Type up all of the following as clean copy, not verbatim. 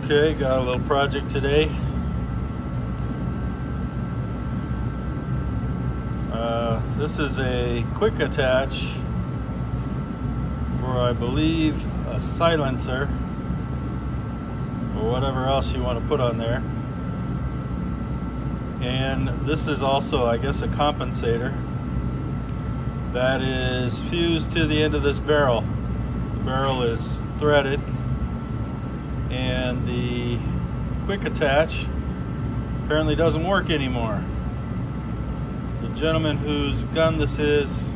Okay, got a little project today. This is a quick attach for, I believe, a silencer or whatever else you want to put on there. And this is also, I guess, a compensator that is fused to the end of this barrel. The barrel is threaded, and the quick attach apparently doesn't work anymore. The gentleman whose gun this is,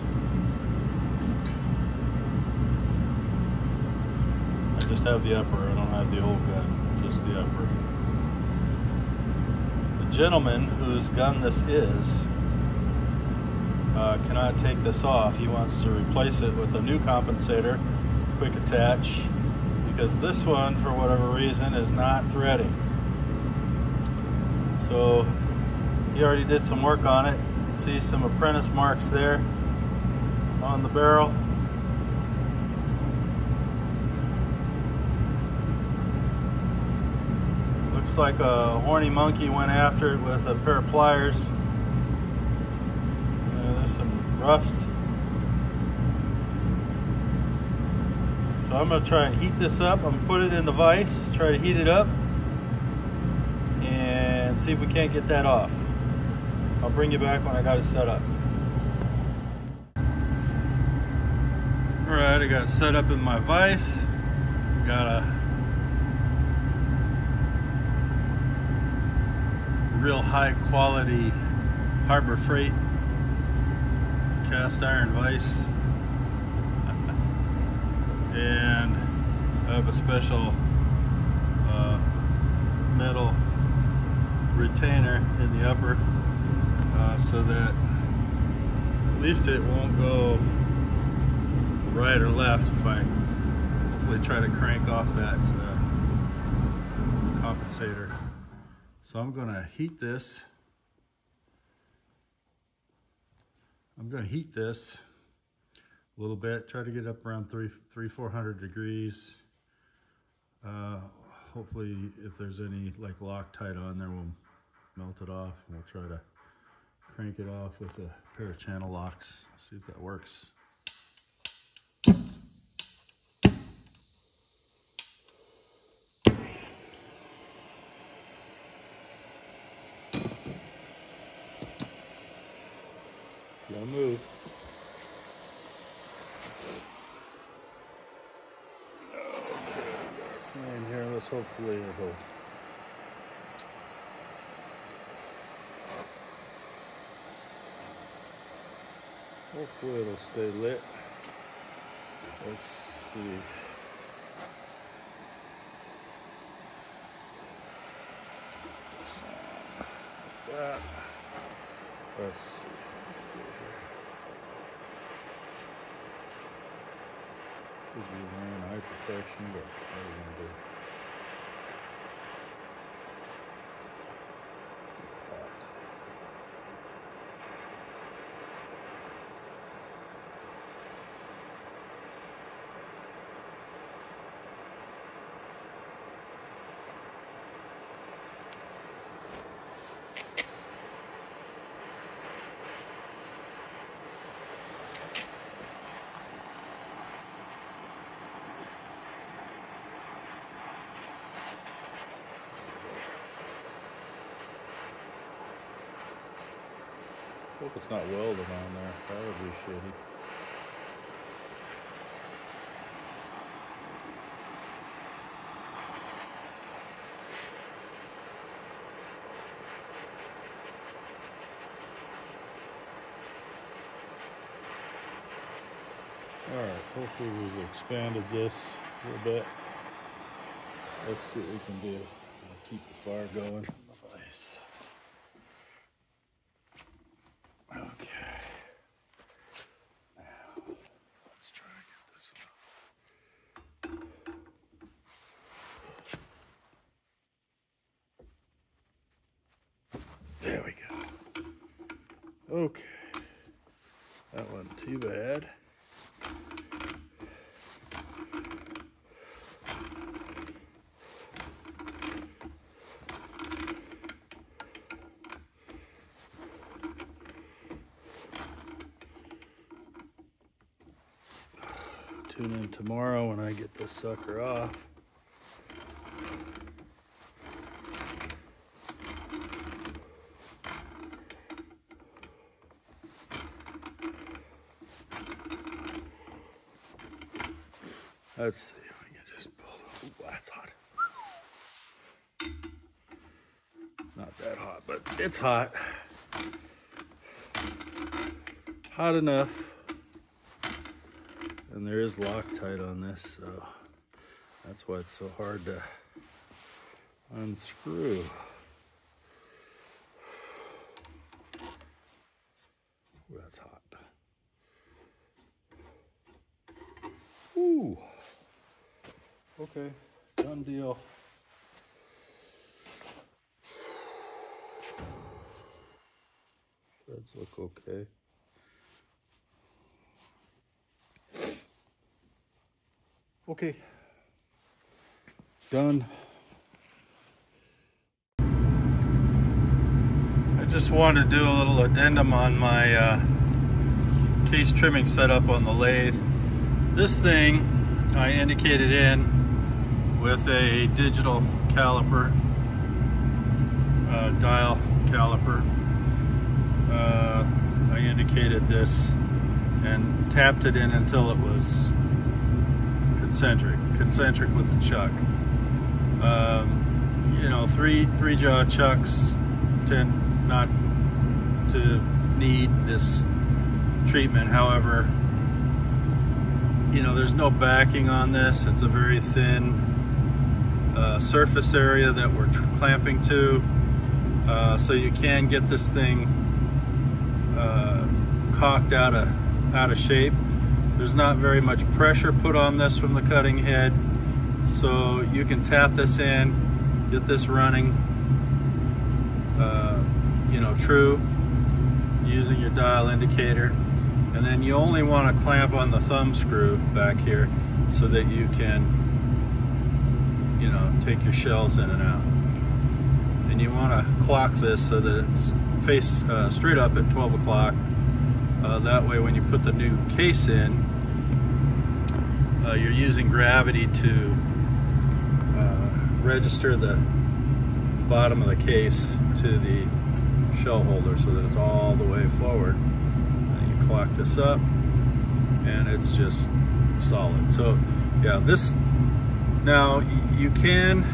I just have the upper, I don't have the old gun, just the upper. The gentleman whose gun this is cannot take this off. He wants to replace it with a new compensator, quick attach, because this one, for whatever reason, is not threading. So he already did some work on it. See some apprentice marks there on the barrel. Looks like a horny monkey went after it with a pair of pliers. There's some rust. So I'm going to try and heat this up. I'm going to put it in the vise, try to heat it up, and see if we can't get that off. I'll bring you back when I got it set up. Alright, I got it set up in my vise. Got a real high quality Harbor Freight cast iron vise. And I have a special metal retainer in the upper, so that at least it won't go right or left if I hopefully try to crank off that compensator. So I'm going to heat this. I'm going to heat this a little bit, try to get up around 400 degrees. Hopefully if there's any like Loctite on there, we'll melt it off, and we'll try to crank it off with a pair of channel locks, see if that works. Don't move. In here, let's hopefully it'll stay lit. Let's see. That. Let's see. Should be wearing eye protection, but what are we gonna do? Hope it's not welded on there. That would be shitty. Alright, hopefully we've expanded this a little bit. Let's see what we can do. I'll keep the fire going. Nice. Okay. Now, let's try to get this up. There we go. Okay. That wasn't too bad. Tune in tomorrow when I get this sucker off. Let's see if we can just pull it. Ooh, that's hot. Not that hot, but it's hot. Hot enough. And there is Loctite on this, so that's why it's so hard to unscrew. Ooh, that's hot. Ooh. Okay, done deal. Threads look okay. Okay, done. I just wanted to do a little addendum on my case trimming setup on the lathe. This thing I indicated in with a digital caliper, dial caliper. I indicated this and tapped it in until it was concentric with the chuck. You know, three jaw chucks tend not to need this treatment. However, you know, there's no backing on this. It's a very thin surface area that we're clamping to, so you can get this thing cocked out of shape. There's not very much pressure put on this from the cutting head, so you can tap this in, get this running, you know, true, using your dial indicator. And then you only want to clamp on the thumb screw back here so that you can, you know, take your shells in and out. And you want to clock this so that it's face straight up at 12 o'clock. That way when you put the new case in, you're using gravity to register the bottom of the case to the shell holder so that it's all the way forward. And you clock this up and it's just solid. So yeah, this, now you can,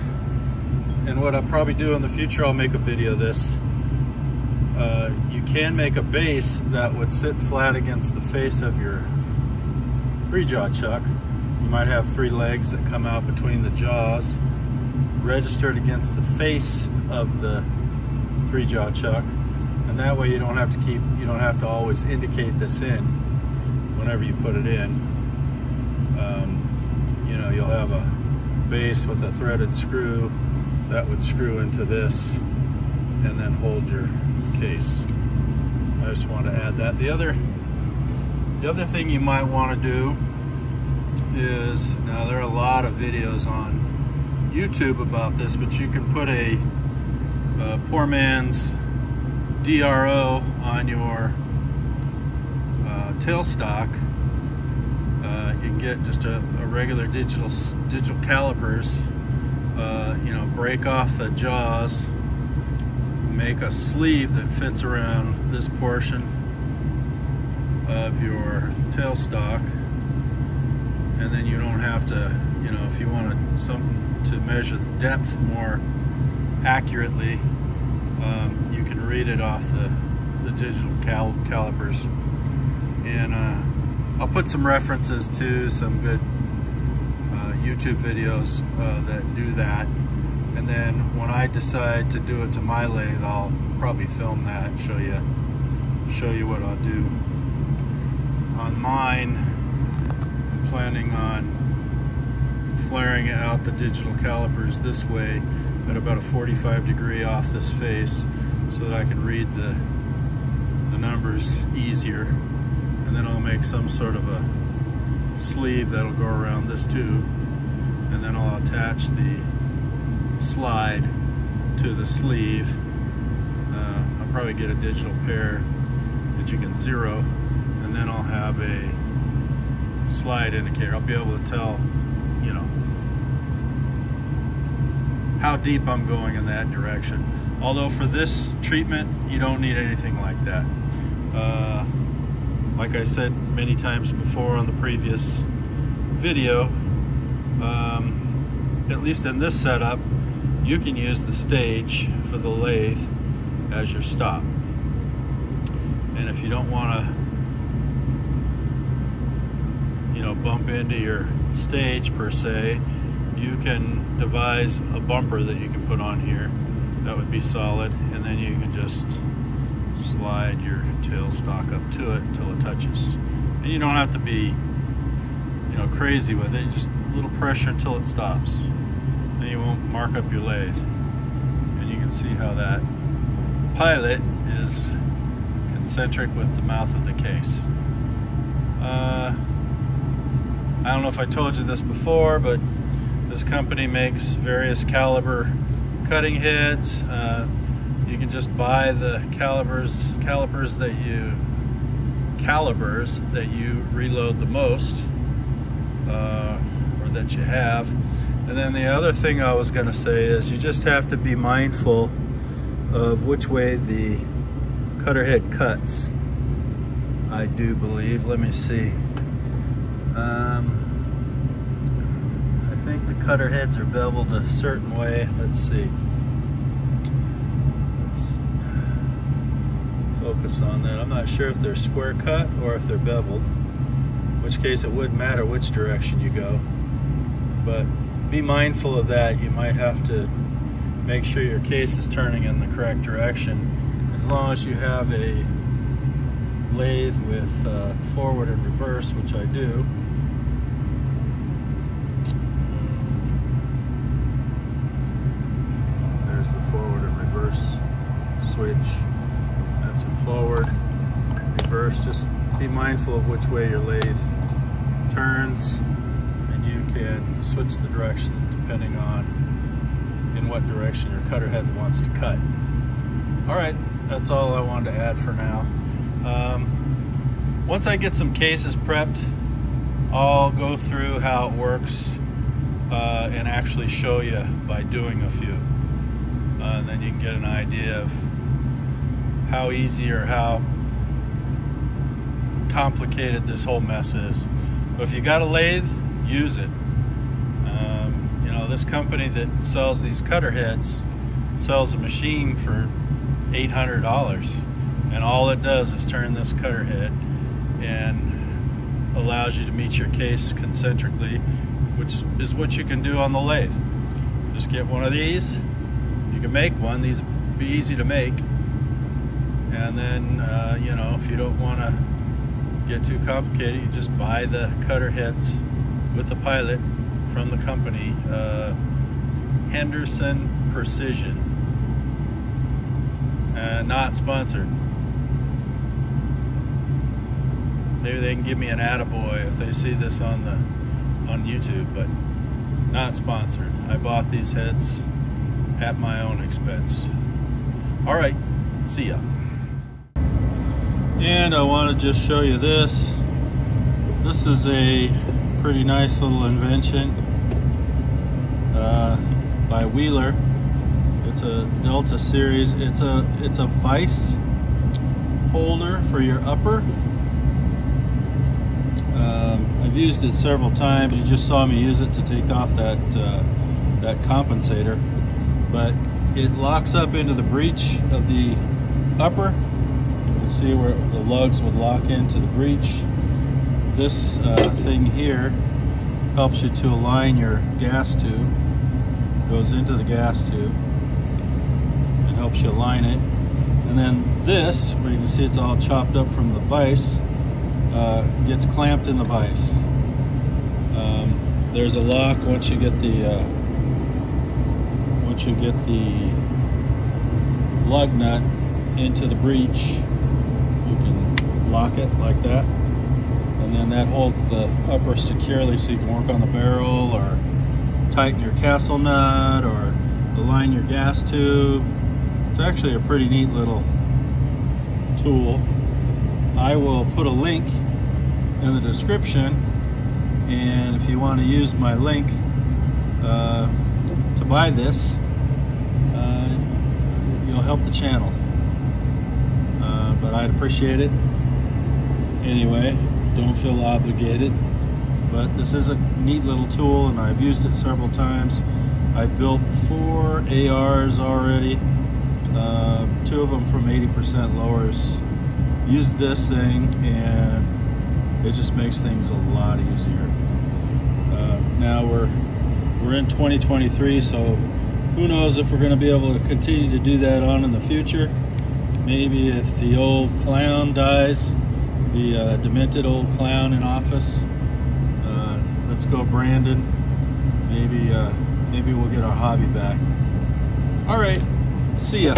and what I'll probably do in the future, I'll make a video of this. You can make a base that would sit flat against the face of your 3-jaw chuck. You might have 3 legs that come out between the jaws, registered against the face of the 3-jaw chuck, and that way you don't have to always indicate this in whenever you put it in. You know, you'll have a base with a threaded screw that would screw into this and then hold your case. I just want to add that. The other thing you might want to do is, now there are a lot of videos on YouTube about this, but you can put a poor man's DRO on your tailstock. You can get just a regular digital calipers, you know, break off the jaws, make a sleeve that fits around this portion of your tailstock, and then you don't have to, you know, if you wanted something to measure the depth more accurately, you can read it off the digital calipers. And I'll put some references to some good YouTube videos that do that. And then when I decide to do it to my lathe, I'll probably film that and show you what I'll do. On mine, I'm planning on flaring out the digital calipers this way at about a 45-degree off this face so that I can read the numbers easier. And then I'll make some sort of a sleeve that'll go around this tube, and then I'll attach the slide to the sleeve. I'll probably get a digital pair that you can zero, and then I'll have a slide indicator. I'll be able to tell, you know, how deep I'm going in that direction. Although for this treatment, you don't need anything like that. Like I said many times before on the previous video, at least in this setup, you can use the stage for the lathe as your stop. And if you don't want to, you know, bump into your stage per se, you can devise a bumper that you can put on here that would be solid, and then you can just slide your tailstock up to it until it touches. And you don't have to be, you know, crazy with it. Just a little pressure until it stops. Then you won't mark up your lathe. And you can see how that pilot is concentric with the mouth of the case. I don't know if I told you this before, but this company makes various caliber cutting heads. You can just buy the calibers that you reload the most, or that you have. And then the other thing I was going to say is you just have to be mindful of which way the cutter head cuts. I do believe. Let me see. I think the cutter heads are beveled a certain way. Let's see. Let's focus on that. I'm not sure if they're square cut or if they're beveled, in which case it wouldn't matter which direction you go. But be mindful of that. You might have to make sure your case is turning in the correct direction. As long as you have a lathe with forward and reverse, which I do. There's the forward and reverse switch. That's in forward, reverse. Just be mindful of which way your lathe turns, and you can switch the direction depending on in what direction your cutter head wants to cut. All right, that's all I wanted to add for now. Once I get some cases prepped, I'll go through how it works and actually show you by doing a few. And then you can get an idea of how easy or how complicated this whole mess is. But if you got a lathe, use it. You know, this company that sells these cutter heads sells a machine for $800, and all it does is turn this cutter head and allows you to meet your case concentrically, which is what you can do on the lathe. Just get one of these. You can make one. These would be easy to make. And then, you know, if you don't want to get too complicated, you just buy the cutter heads with the pilot from the company, Henderson Precision. Not sponsored. Maybe they can give me an attaboy if they see this on YouTube, but not sponsored. I bought these heads at my own expense. All right, see ya. And I want to just show you this. This is a pretty nice little invention by Wheeler. It's a Delta series. It's a vise holder for your upper. I've used it several times. You just saw me use it to take off that compensator, but it locks up into the breech of the upper. You can see where the lugs would lock into the breech. This thing here helps you to align your gas tube. Goes into the gas tube and helps you align it. And then this, where you can see it's all chopped up from the vise, gets clamped in the vise. There's a lock once you get the lug nut into the breech. You can lock it like that, and then that holds the upper securely, so you can work on the barrel or tighten your castle nut or align your gas tube. It's actually a pretty neat little tool. I will put a link in the description And if you want to use my link to buy this, you'll help the channel. But I'd appreciate it. Anyway, don't feel obligated. But this is a neat little tool, and I've used it several times. I've built 4 ARs already, 2 of them from 80% lowers. Use this thing, and it just makes things a lot easier. Now we're in 2023, so who knows if we're going to be able to continue to do that on in the future. Maybe if the old clown dies, the demented old clown in office, let's go Brandon. Maybe we'll get our hobby back. All right, see ya.